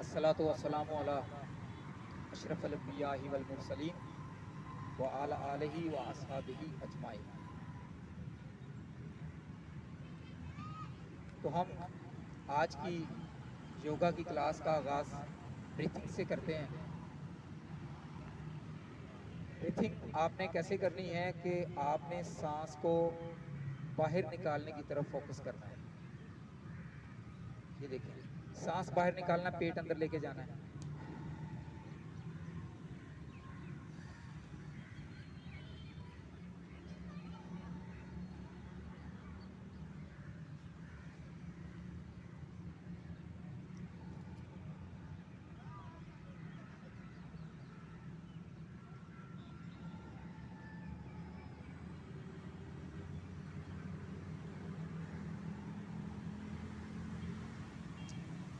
अस्सलातु वस्सलामु अला अशरफिल अंबिया वल मुरसलीन व अला आलिहि व अस्हाबिहि अजमाइन। तो हम आज की योगा की क्लास का आगाज़ ब्रीथिंग से करते हैं। ब्रीथिंग आपने कैसे करनी है कि आपने सांस को बाहर निकालने की तरफ फोकस करना है। ये देखें, सांस बाहर निकालना, पेट अंदर लेके जाना है।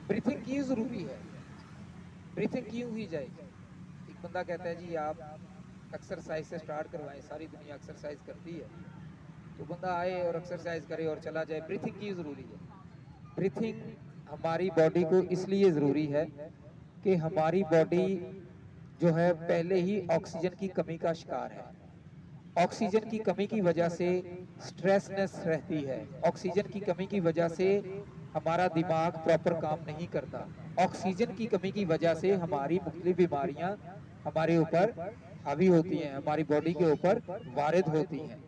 ब्रीथिंग क्यों ज़रूरी है, ब्रीथिंग क्यों हुई जाए। एक बंदा कहता है जी आप एक्सरसाइज से स्टार्ट करवाएं, सारी दुनिया एक्सरसाइज करती है, तो बंदा आए और एक्सरसाइज करे और चला जाए। ब्रीथिंग क्यों ज़रूरी है। ब्रीथिंग हमारी बॉडी को इसलिए ज़रूरी है कि हमारी बॉडी जो है पहले ही ऑक्सीजन की कमी का शिकार है। ऑक्सीजन की कमी की वजह से स्ट्रेसनेस रहती है। ऑक्सीजन की कमी की वजह से हमारा दिमाग प्रॉपर काम नहीं करता। ऑक्सीजन की कमी की वजह से हमारी मुख्तलिफ बीमारियां हमारे ऊपर हावी होती हैं, हमारी बॉडी के ऊपर वारिद होती हैं।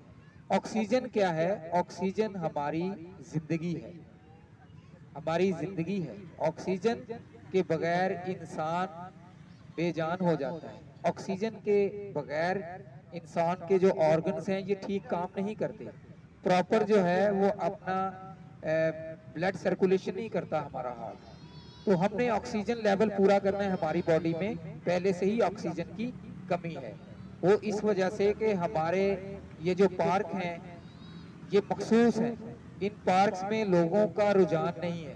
ऑक्सीजन क्या है? ऑक्सीजन हमारी जिंदगी है, हमारी जिंदगी है। ऑक्सीजन के बगैर इंसान बेजान हो जाता है। ऑक्सीजन के बगैर इंसान के जो ऑर्गन्स हैं ये ठीक काम नहीं करते। प्रॉपर जो है वो अपना ब्लड सर्कुलेशन नहीं करता हमारा हार्ट। तो हमने ऑक्सीजन लेवल पूरा करना है हमारी बॉडी में। पहले से ही ऑक्सीजन की कमी है, वो इस वजह से कि हमारे ये जो पार्क हैं ये मखसूस है। इन पार्क्स में लोगों का रुझान नहीं है,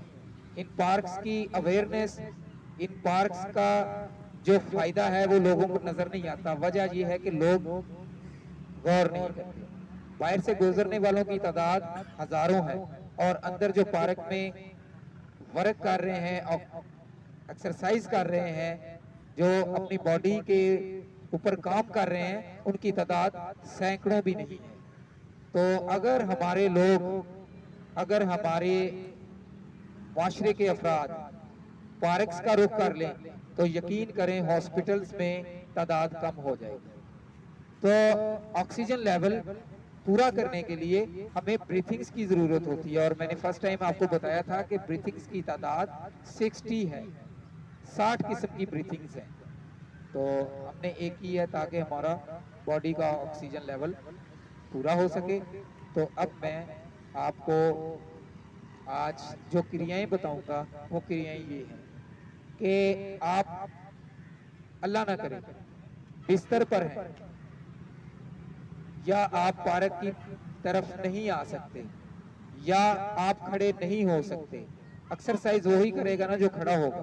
इन पार्क्स की अवेयरनेस, इन पार्क्स का जो फायदा है वो लोगों को नजर नहीं आता। वजह यह है कि लोग गौर नहीं करते। बाहर से गुजरने वालों की तादाद हजारों है और अंदर जो पार्क में वर्क कर रहे हैं, एक्सरसाइज कर रहे हैं, जो अपनी बॉडी के ऊपर काम कर रहे हैं, उनकी तादाद सैकड़ों भी नहीं है। तो अगर हमारे लोग, अगर हमारे माशरे के अफराद पार्क्स का रुख कर लें तो यकीन करें हॉस्पिटल्स में तादाद कम हो जाएगी। तो ऑक्सीजन लेवल पूरा करने के लिए हमें ब्रीथिंग्स की जरूरत होती है। और मैंने फर्स्ट टाइम आपको बताया था कि ब्रीथिंग्स की तादाद 60 है, 60 किस्म की ब्रीथिंग्स हैं। तो हमने एक ही है ताकि हमारा बॉडी का ऑक्सीजन लेवल पूरा हो सके। तो अब मैं आपको आज जो क्रियाएं बताऊंगा वो क्रियाएं ये हैं कि आप अल्लाह ना करे बिस्तर पर हैं या आप पार्क की तरफ नहीं आ सकते या आप खड़े नहीं हो सकते। एक्सरसाइज वही करेगा ना जो खड़ा होगा।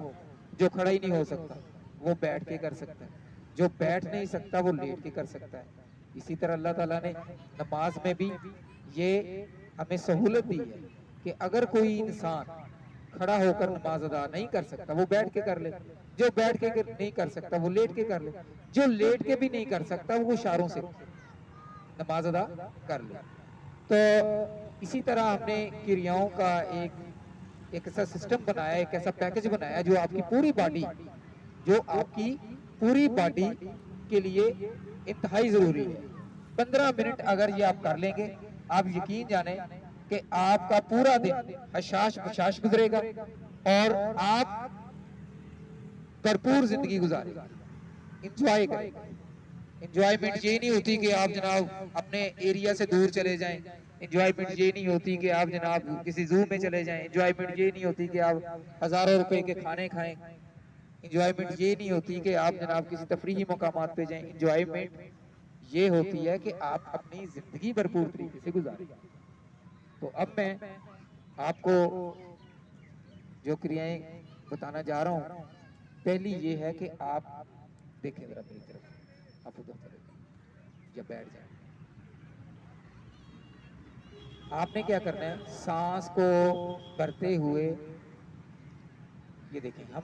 जो खड़ा ही नहीं हो सकता वो बैठ के कर सकता है, जो बैठ नहीं सकता वो लेट के कर सकता है। इसी तरह अल्लाह ताला ने नमाज में भी ये हमें सहूलत दी है कि अगर कोई इंसान खड़ा होकर नमाज अदा नहीं कर सकता वो बैठ के कर ले, जो बैठ के नहीं कर सकता वो लेट के कर ले, जो लेट के भी नहीं कर सकता वो इशारों से नमाज अदा कर ले। तो इसी तरह हमने क्रियाओं का एक ऐसा सिस्टम बनाया, एक ऐसा पैकेज बनाया जो आपकी पूरी बॉडी, जो आपकी पूरी बॉडी के लिए इंतहाई जरूरी है। 15 मिनट अगर ये आप कर लेंगे, आप यकीन जाने कि आपका पूरा दिन हशाश बशाश गुजरेगा और आप भरपूर जिंदगी गुजारेंगे, इंजॉय करेंगे। इंजॉयमेंट ये नहीं होती कि आप जनाब अपने एरिया से दूर चले जाएं। इंजॉयमेंट ये नहीं होती कि आप जनाब किसी जू में चले जाएं। इंजॉयमेंट ये नहीं होती कि आप हजारों रुपए के खाने खाएं। इंजॉयमेंट ये नहीं होती कि आप जनाब किसी तफरीही मकामात पे जाएं। इंजॉयमेंट ये होती है कि आप अपनी जिंदगी भरपूर तरीके से गुजारें। तो अब मैं आपको जो क्रियाएं बताना जा रहा हूं, पहली ये है कि आप देखें जरा मेरी तरफ, आप उधर चले जाएं या बैठ जाएं। आपने क्या करना है, सांस को करते हुए ये देखें, हम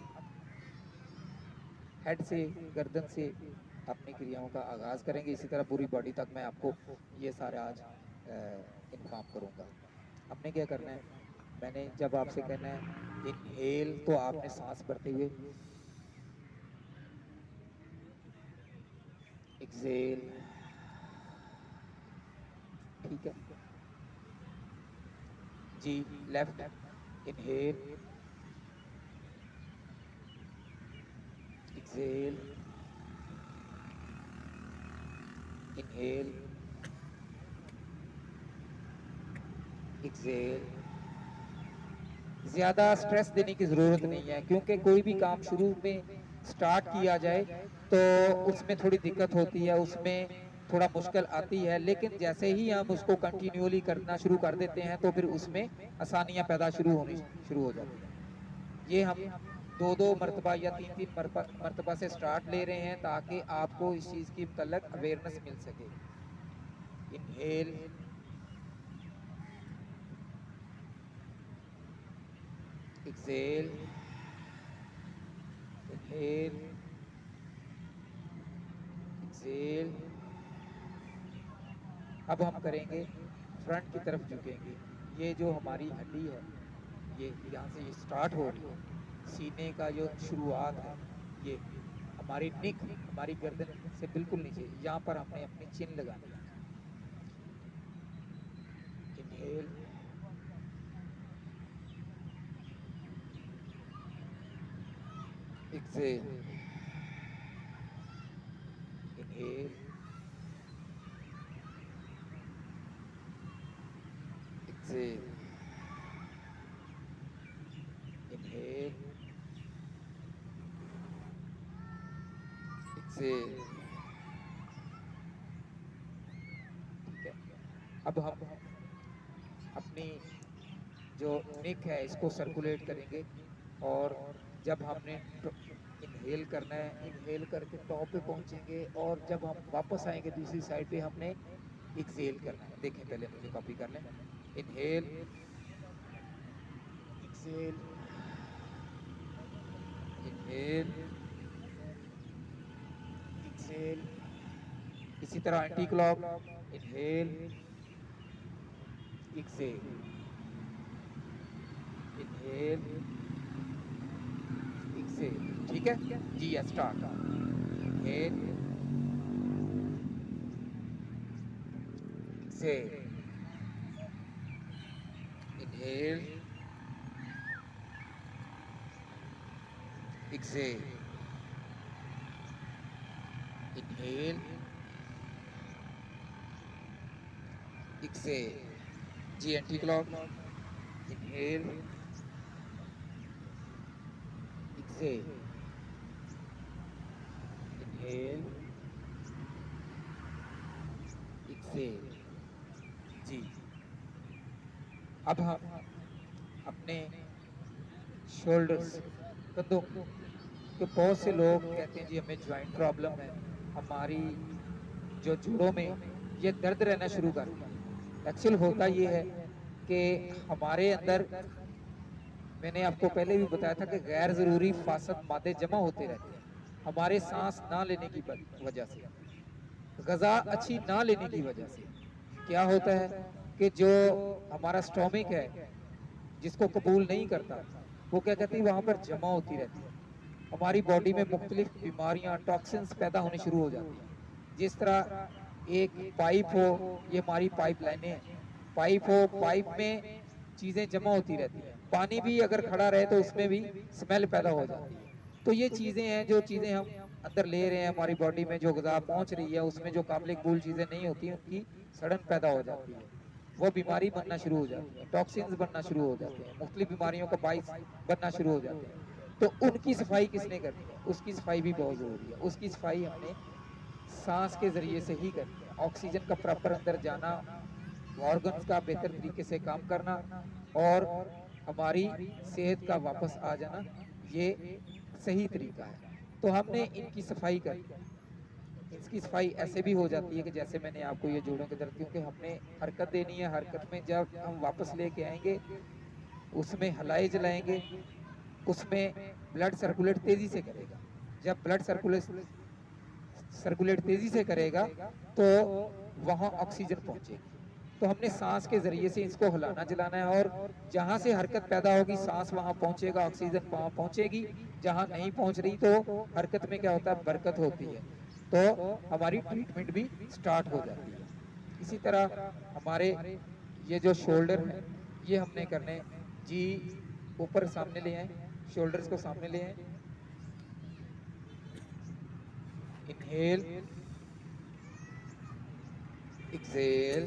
हेड से, गर्दन से अपनी क्रियाओं का आगाज़ करेंगे। इसी तरह पूरी बॉडी तक मैं आपको ये सारा आज इन्फॉर्म करूँगा। आपने क्या करना है, मैंने जब आपसे कहना है इनहेल, तो आपने सांस भरते हुए, एक्सेल, ठीक है जी। Left, inhale, exhale, inhale, exhale. ज़्यादा स्ट्रेस देने की ज़रूरत नहीं है, क्योंकि कोई भी काम शुरू में स्टार्ट किया जाए तो उसमें थोड़ी दिक्कत होती है, उसमें थोड़ा मुश्किल आती है, लेकिन जैसे ही हम उसको कंटिन्यूअली करना शुरू कर देते हैं तो फिर उसमें आसानियां पैदा शुरू होनी शुरू हो जाती हैं। ये हम दो दो मरतबा या तीन तीन मरतबा से स्टार्ट ले रहे हैं ताकि आपको इस चीज़ की मतलब अवेयरनेस मिल सके। Inhale, exhale, inhale, exhale. अब हम करेंगे फ्रंट की तरफ झुकेंगे। ये जो हमारी हड्डी है, ये यहाँ से ये स्टार्ट हो रही है, सीने का जो शुरुआत है, ये हमारी निक, हमारी गर्दन से बिल्कुल नीचे, यहाँ पर हमने अपनी चिन लगानी है। Inhale, exhale, inhale, exhale, inhale, exhale, ठीक है। अब हम अपनी जो निक है इसको सर्कुलेट करेंगे, और जब हमने इनहेल करना है, इनहेल करके टॉप पे पहुंचेंगे, और जब हम वापस आएंगे दूसरी साइड पे हमने एक्सेल करना है। देखें, पहले मुझे कॉपी कर लें। Inhale, exhale, inhale, exhale. इसी तरह anti clock, inhale, exhale, inhale, exhale, ठीक है जी। Start. Inhale, exhale, inhale, exhale, inhale, exhale जी। Anti clock, inhale, exhale, inhale, exhale जी। अब हम अपने शोल्डर्स, कंधों की, तो बहुत से लोग कहते हैं जी हमें ज्वाइंट प्रॉब्लम है, हमारी जो जोड़ों में ये दर्द रहना शुरू कर दिया। एक्चुअल होता ये है कि हमारे अंदर, मैंने आपको पहले भी बताया था कि गैर जरूरी फासद मादे जमा होते रहते हैं हमारे सांस ना लेने की वजह से, गजा अच्छी ना लेने की वजह से। क्या होता है कि जो हमारा स्टोमिक है, जिसको कबूल नहीं करता, वो क्या कहती है वहां पर जमा होती रहती है। हमारी बॉडी में मुख्तलिफ बीमारियां, टॉक्सिन्स पैदा होने शुरू हो जाती हैं। जिस तरह एक पाइप हो, ये हमारी पाइप लाइनें हैं, पाइप हो, पाइप में चीजें जमा होती रहती हैं, पानी भी अगर खड़ा रहे तो उसमें भी स्मेल पैदा हो जाती है। तो ये चीजें हैं, जो चीजें हम अंदर ले रहे हैं, हमारी बॉडी में जो ग़िज़ा पहुंच रही है उसमें जो काबिल कबूल चीजें नहीं होती, उनकी सड़न पैदा हो जाती है, वो बीमारी बनना शुरू हो जाती है, टॉक्सिन्स बनना शुरू हो जाते हैं, मुख्तलिफ बीमारियों का बाइस बनना शुरू हो जाते हैं। तो उनकी सफाई किसने करनी है? उसकी सफाई भी बहुत जरूरी है। उसकी सफाई हमने सांस के जरिए से ही करनी है। ऑक्सीजन का प्रॉपर अंदर जाना, ऑर्गन्स का बेहतर तरीके से काम करना, और हमारी सेहत का वापस आ जाना, ये सही तरीका है। तो हमने इनकी सफाई करनी है। इसकी सफाई ऐसे भी हो जाती है कि जैसे मैंने आपको ये जोड़ों के दर्द, क्योंकि हमने हरकत देनी है, हरकत में जब हम वापस लेके आएंगे उसमें हलाए जलाएंगे, उसमें ब्लड सर्कुलेट तेजी से करेगा। जब ब्लड सर्कुलेट तेजी से करेगा तो वहां ऑक्सीजन पहुंचेगी। तो हमने सांस के जरिए से इसको हिलाना जलाना है, और जहां से हरकत पैदा होगी सांस वहां पहुंचेगा, ऑक्सीजन वहां पहुंचेगी। जहां नहीं पहुंच रही तो हरकत में क्या होता है, बरकत होती है, तो हमारी ट्रीटमेंट भी स्टार्ट हो जाती है। इसी तरह हमारे ये जो शोल्डर है ये हमने करने जी, ऊपर सामने ले आए, शोल्डर्स को सामने ले आए, इनहेल एक्सेल,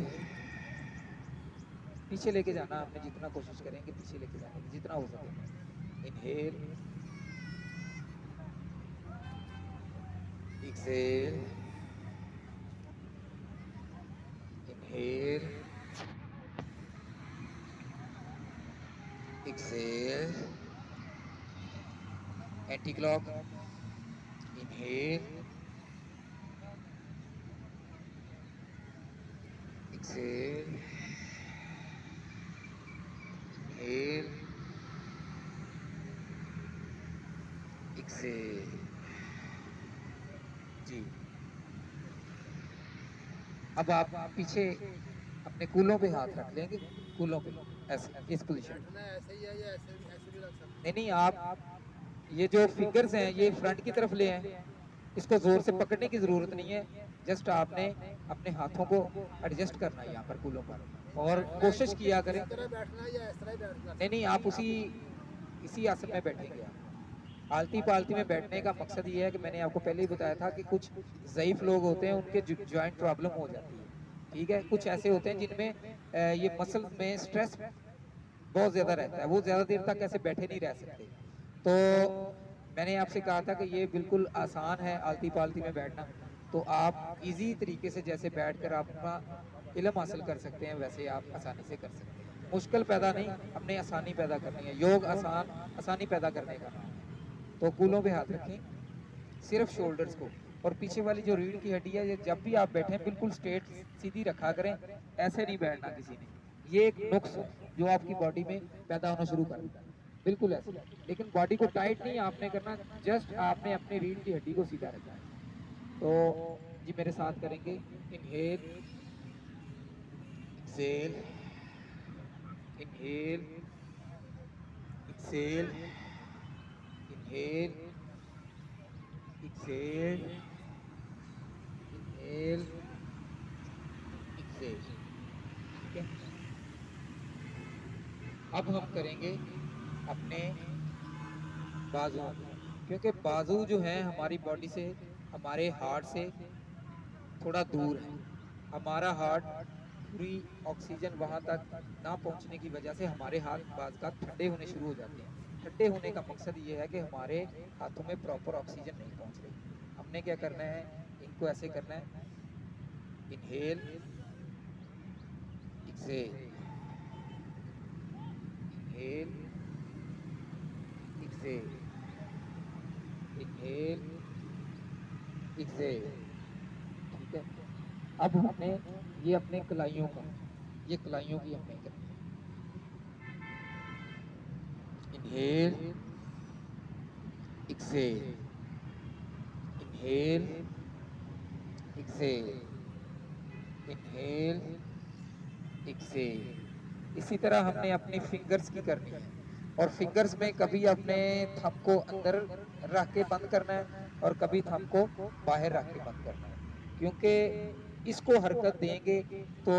पीछे लेके जाना, हमने जितना कोशिश करेंगे पीछे लेके जाने की जितना हो सके। Inhale exhale, inhale exhale, anti clock, inhale exhale, inhale exhale. जी, अब आप पीछे अपने कूलों पे हाथ रख लेंगे, कूलों पे ऐसे, इस पोजीशन में। ऐसे ही है या ऐसे भी रख सकते नहीं नहीं, आप ये जो फिंगर्स हैं ये फ्रंट की तरफ ले आए, इसको जोर से पकड़ने की जरूरत नहीं है, जस्ट आपने अपने हाथों को एडजस्ट करना है यहाँ पर कूलों पर, और कोशिश किया करें। इस तरह बैठना है या इस तरह ही बैठ नहीं नहीं, आप उसी इसी आसन में बैठेंगे। आप आलती पालती में बैठने का मकसद ये है कि मैंने आपको पहले ही बताया था कि कुछ ज़ईफ लोग होते हैं, उनके जॉइंट प्रॉब्लम हो जाती है, ठीक है। कुछ ऐसे होते हैं जिनमें ये मसल में स्ट्रेस बहुत ज़्यादा रहता है, वो ज़्यादा देर तक ऐसे बैठे नहीं रह सकते। तो मैंने आपसे कहा था कि ये बिल्कुल आसान है आलती पालती में बैठना, तो आप इजी तरीके से जैसे बैठकर आप अपना इल्म हासिल कर सकते हैं वैसे आप आसानी से कर सकते हैं। मुश्किल पैदा नहीं, हमने आसानी पैदा करनी है। योग आसानी पैदा करने का नाम है। तो कूलों पे हाथ रखें, सिर्फ शोल्डर्स को, और पीछे वाली जो रीढ़ की हड्डी है ये जब भी आप बैठें बिल्कुल स्ट्रेट सीधी रखा करें, ऐसे नहीं बैठना किसी ने। ये एक नुक्स है जो आपकी बॉडी में पैदा होना शुरू कर देता है, बिल्कुल ऐसे। लेकिन बॉडी को टाइट नहीं आपने करना, जस्ट आपने अपनी रीढ़ की हड्डी को सीधा रखना है। तो जी मेरे साथ करेंगे, inhale exhale, inhale exhale, inhale exhale, inhale exhale, ठीक है। अब हम करेंगे अपने बाजुओं को, क्योंकि बाजू जो है हमारी बॉडी से, हमारे हार्ट से थोड़ा दूर है। हमारा हार्ट पूरी ऑक्सीजन वहां तक ना पहुंचने की वजह से हमारे हाथ बाज का ठंडे होने शुरू हो जाते हैं। ठंडे होने का मकसद ये है कि हमारे हाथों में प्रॉपर ऑक्सीजन नहीं पहुंच रही। हमने क्या करना है, इनको ऐसे करना है, inhale exhale, inhale exhale, inhale exhale, ठीक है। अब हमने ये अपने कलाइयों का, ये कलाइयों की हमने करनी है। Inhale exhale, inhale exhale, inhale exhale. इसी तरह हमने अपनी फिंगर्स की करनी है, और फिंगर्स में कभी अपने थंब को अंदर रख के बंद करना है और कभी थंब को बाहर रख के बंद करना है, क्योंकि इसको हरकत देंगे तो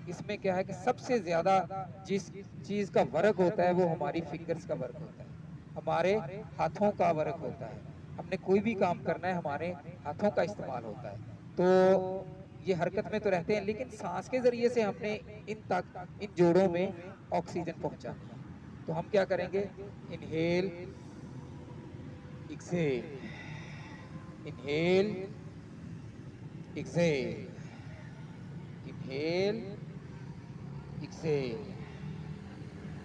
इसमें क्या है कि सबसे ज्यादा जिस चीज का वर्क होता है वो हमारी फिंगर्स का वर्क होता है, हमारे हाथों का वर्क होता है। हमने कोई भी काम करना है हमारे हाथों का इस्तेमाल होता है। तो ये हरकत में तो रहते हैं, लेकिन सांस के जरिए से हमने इन जोड़ों में ऑक्सीजन पहुंचानी है। तो हम क्या करेंगे, inhale exhale, inhale exhale, inhale exhale,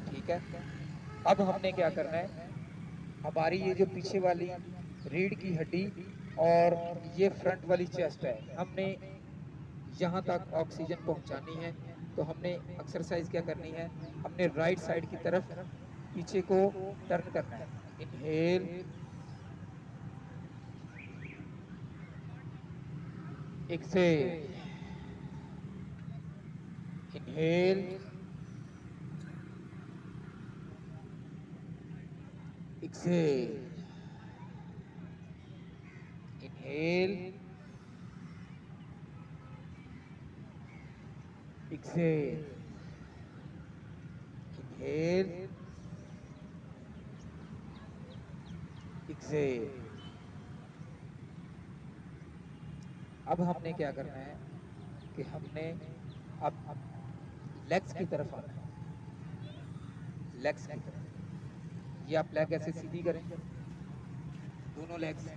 ठीक है। अब हमने क्या करना है, हमारी ये जो पीछे वाली रीढ़ की हड्डी और ये फ्रंट वाली चेस्ट है, हमने यहाँ तक ऑक्सीजन पहुंचानी है। तो हमने एक्सरसाइज क्या करनी है, हमने राइट साइड की तरफ पीछे को टर्न करना है। Inhale exhale, inhale, exhale, inhale, exhale, inhale, exhale. अब हमने क्या करना है कि हमने अब लेग्स की तरफ आना है, लेग्स की तरफ। ये आप लेग ऐसे सीधी करें, दोनों लेग्स।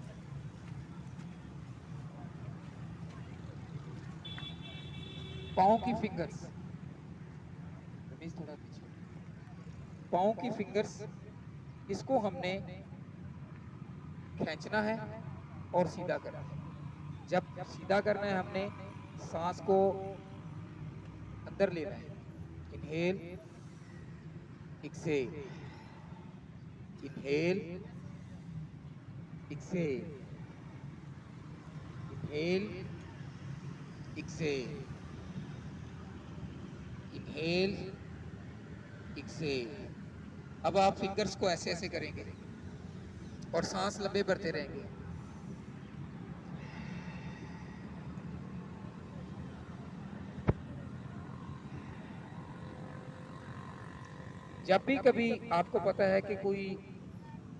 पाँव की फिंगर्स, रमेश थोड़ा पीछे, पाँव की फिंगर्स, इसको हमने खींचना है और सीधा करना है। जब सीधा करना है हमने सांस को अंदर लेना है, inhale, exhale, inhale, exhale, inhale, exhale, inhale, exhale. अब आप फिंगर्स को ऐसे ऐसे करेंगे और सांस लंबे भरते रहेंगे। जब भी कभी आपको पता है कि कोई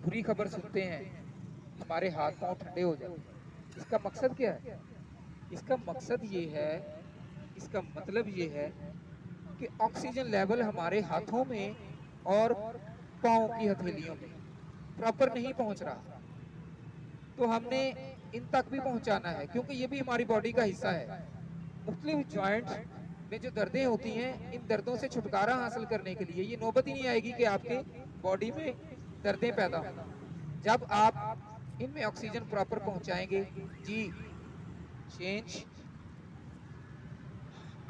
बुरी खबर सुनते हैं, हमारे हाथ पांव ठंडे हो जाते हैं, इसका मकसद क्या है? इसका मकसद ये है, इसका मतलब ये है कि ऑक्सीजन लेवल हमारे हाथों में और पांव की हथेलियों में प्रॉपर नहीं पहुंच रहा, तो हमने इन तक भी पहुंचाना है, क्योंकि ये भी हमारी बॉडी का हिस्सा है। मुख्तलिफ जॉइंट्स में जो दर्दें होती हैं, इन दर्दों से छुटकारा हासिल करने के लिए ये नौबत ही नहीं आएगी कि आपके बॉडी में दर्दें पैदा हों, जब आप इनमें ऑक्सीजन प्रॉपर पहुंचाएंगे। जी, चेंज।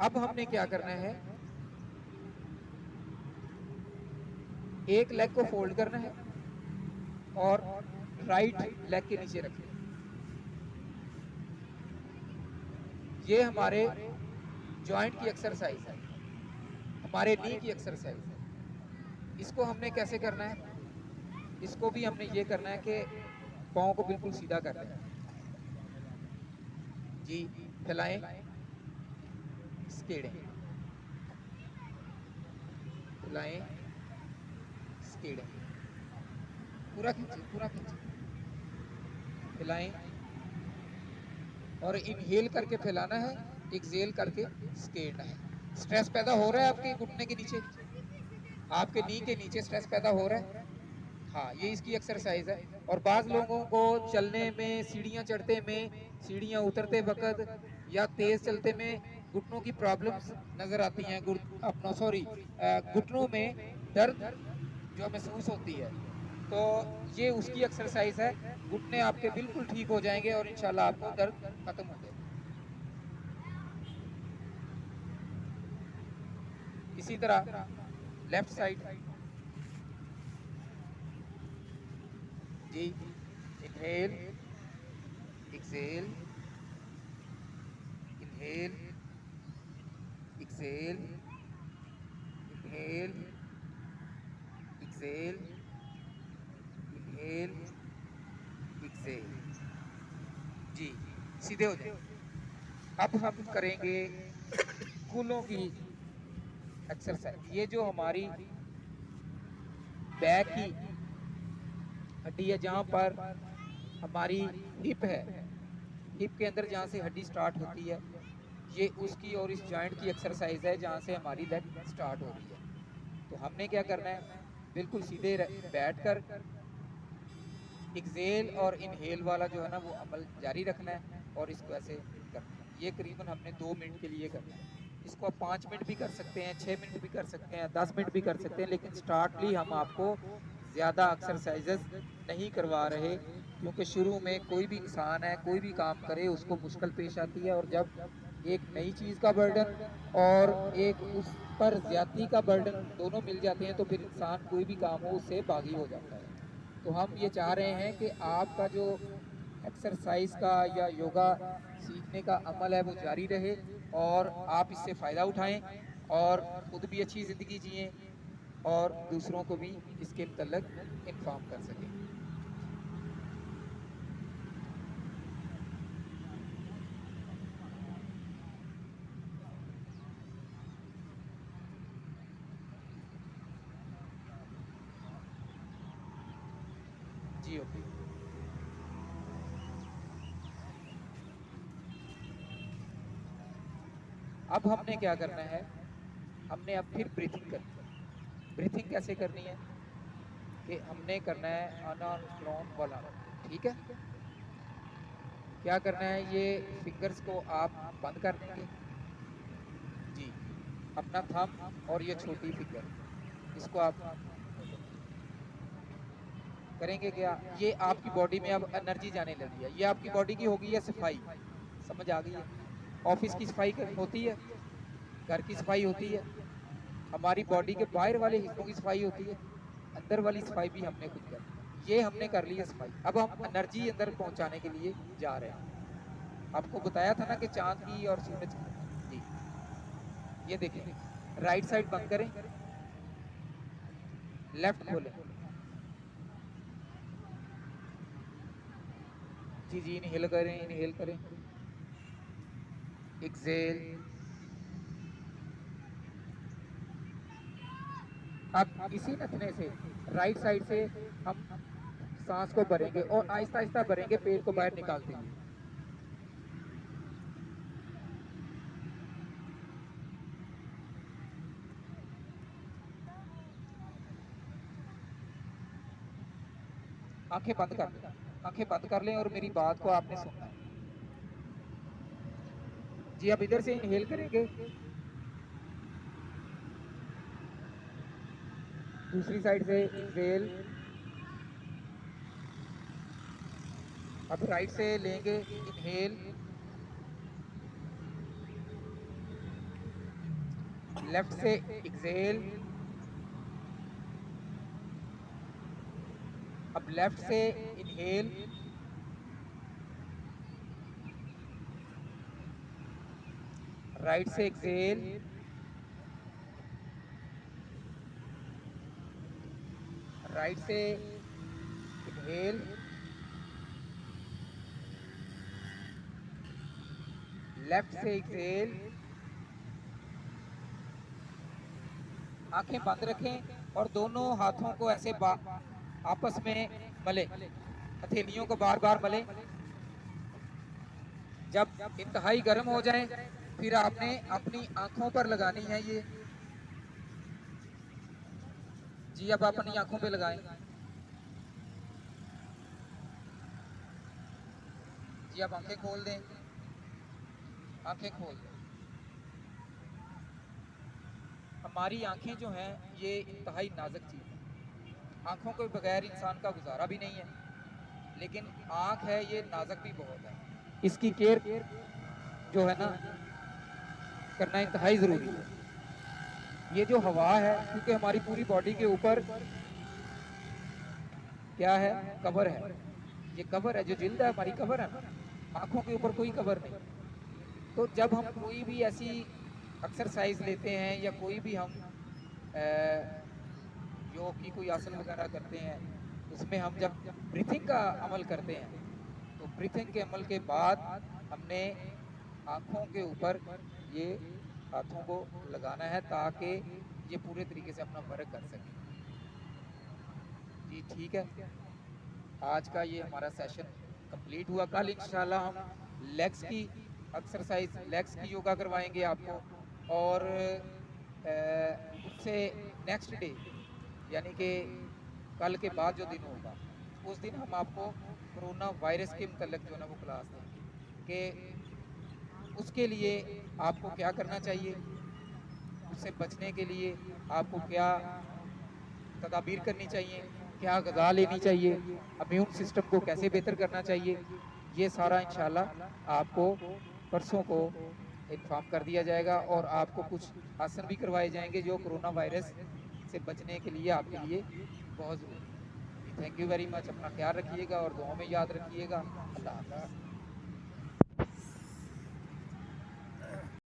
अब हमने क्या करना है, एक लेग को फोल्ड करना है और राइट लेग के नीचे रखें। ये हमारे जॉइंट की एक्सरसाइज है, हमारे नी की एक्सरसाइज है। इसको हमने कैसे करना है? इसको भी हमने ये करना है कि पाँव को बिल्कुल सीधा कर दें। जी, फैलाएं, स्केड़ें, फैलाएं, स्केड़ें, पूरा खींचें, पूरा खींचें, फैलाएं और इनहेल करके फैलाना है, एक्सहेल करके स्केड़ना है। स्ट्रेस पैदा हो रहा है आपके घुटने के नीचे, आपके नी के नीचे स्ट्रेस पैदा हो रहा है। हाँ, ये इसकी एक्सरसाइज है। और बाज़ लोगों को चलने में, सीढ़ियाँ चढ़ते में, सीढ़ियाँ उतरते वक्त या तेज चलते में घुटनों की प्रॉब्लम्स नजर आती हैं, घुटनों में दर्द जो महसूस होती है, तो ये उसकी एक्सरसाइज है। घुटने आपके बिल्कुल ठीक हो जाएंगे और इंशाल्लाह आपको दर्द खत्म हो जाएगा। इसी तरह लेफ्ट साइड, जी, inhale, exhale, inhale, exhale, inhale, exhale, inhale, exhale. जी, सीधे हो जाए। अब हम करेंगे कूलों की एक्सरसाइज। ये जो हमारी बैक की हड्डी है, जहाँ पर हमारी हिप है, हिप के अंदर जहाँ से हड्डी स्टार्ट होती है, ये उसकी और इस जॉइंट की एक्सरसाइज है जहाँ से हमारी लेग स्टार्ट हो रही है। तो हमने क्या करना है, बिल्कुल सीधे बैठकर एक्सहेल और इनहेल वाला जो है ना वो अमल जारी रखना है और इसको ऐसे करना है। ये करीबन हमने 2 मिनट के लिए करना है। इसको आप 5 मिनट भी कर सकते हैं, 6 मिनट भी कर सकते हैं, 10 मिनट भी कर सकते हैं, लेकिन स्टार्टली हम आपको ज़्यादा एक्सरसाइजेस नहीं करवा रहे, क्योंकि शुरू में कोई भी इंसान है, कोई भी काम करे उसको मुश्किल पेश आती है, और जब एक नई चीज़ का बर्डन और एक उस पर ज्यादती का बर्डन दोनों मिल जाते हैं, तो फिर इंसान कोई भी काम हो उससे बागी हो जाता है। तो हम ये चाह रहे हैं कि आपका जो एक्सरसाइज का या योगा सीखने का अमल है वो जारी रहे और आप इससे फ़ायदा उठाएं और खुद भी अच्छी ज़िंदगी जिएं और दूसरों को भी इसके मतलब इन्फॉर्म कर सकें। जी ओके। अब हमने क्या करना है, हमने अब फिर ब्रीथिंग करनी है। ब्रीथिंग कैसे करनी है कि हमने करना है अनुलोम विलोम, ठीक है। क्या करना है, ये फिंगर्स को आप बंद कर देंगे जी, अपना थंब और ये छोटी फिंगर, इसको आप करेंगे क्या, ये आपकी बॉडी में अब एनर्जी जाने लगी है। ये आपकी बॉडी की होगी है सफाई, समझ आ गई है। ऑफिस की सफाई होती है, घर की सफाई होती है, हमारी बॉडी के बाहर वाले हिस्सों की सफाई होती है, अंदर वाली सफाई भी हमने खुद करनी है। ये हमने कर ली है सफाई, अब हम एनर्जी अंदर पहुंचाने के लिए जा रहे हैं। आपको बताया था ना कि चांद की और सूरज की जी। ये देखें, राइट साइड बंद करें, लेफ्ट खोलें जी जी, इनहेल करें, इनहेल करें, एक्सेल। अब इसी नथने से राइट साइड से हम सांस को भरेंगे और आहिस्ता आहिस्ता भरेंगे पेट को बाहर निकालते हुए। आंखें बंद कर लें, आंखें बंद कर लें और मेरी बात को आपने सुनना है जी। अब इधर से इनहेल करेंगे, दूसरी साइड से एक्सेल। अब राइट से लेंगे इनहेल, लेफ्ट से एक्सेल। अब लेफ्ट से इनहेल, राइट से एक्सेल, राइट से इनहेल, लेफ्ट से एक्सेल। आंखें बंद रखें और दोनों हाथों को ऐसे आपस में मले, हथेलियों को बार बार मले। जब इंतहाई गर्म हो जाए फिर आपने अपनी आंखों पर लगानी है ये जी। अब आप अपनी आंखों पे लगाएं जी। अब आंखें खोल दें, आंखें खोल दें। हमारी आंखें जो हैं ये इंतहाई नाजुक चीज़ है, आंखों के बगैर इंसान का गुजारा भी नहीं है, लेकिन आंख है ये नाजुक भी बहुत है, इसकी केयर जो है ना करना इंतहाई ज़रूरी है। ये जो हवा है, क्योंकि हमारी पूरी बॉडी के ऊपर क्या है, कवर है, ये कवर है, जो जिल्द है हमारी कवर है ना, आंखों के ऊपर कोई कवर नहीं। तो जब हम कोई भी ऐसी एक्सरसाइज लेते हैं या कोई भी हम योग की कोई आसन वगैरह करते हैं, उसमें हम जब ब्रीथिंग का अमल करते हैं तो ब्रीथिंग के अमल के बाद हमने आँखों के ऊपर ये हाथों को लगाना है ताकि ये पूरे तरीके से अपना वर्क कर सकें जी। ठीक है, आज का ये हमारा सेशन कंप्लीट हुआ। कल इंशाल्लाह हम लेग्स की एक्सरसाइज, लेग्स की योगा करवाएंगे आपको, और उससे नेक्स्ट डे यानी कि कल के बाद जो दिन होगा उस दिन हम आपको कोरोना वायरस के मतलब जो है ना वो क्लास देंगे कि उसके लिए आपको क्या करना चाहिए, उससे बचने के लिए आपको क्या तदाबीर करनी चाहिए, क्या ग़िज़ा लेनी चाहिए, इम्यून सिस्टम को कैसे बेहतर करना चाहिए, ये सारा इंशाल्लाह आपको परसों को इन्फॉर्म कर दिया जाएगा। और आपको कुछ आसन भी करवाए जाएंगे जो कोरोना वायरस से बचने के लिए आपके लिए बहुत ज़रूरी है। Thank you very much. अपना ख्याल रखिएगा और दुआओं में याद रखिएगा। अल्लाह हाफ़िज़।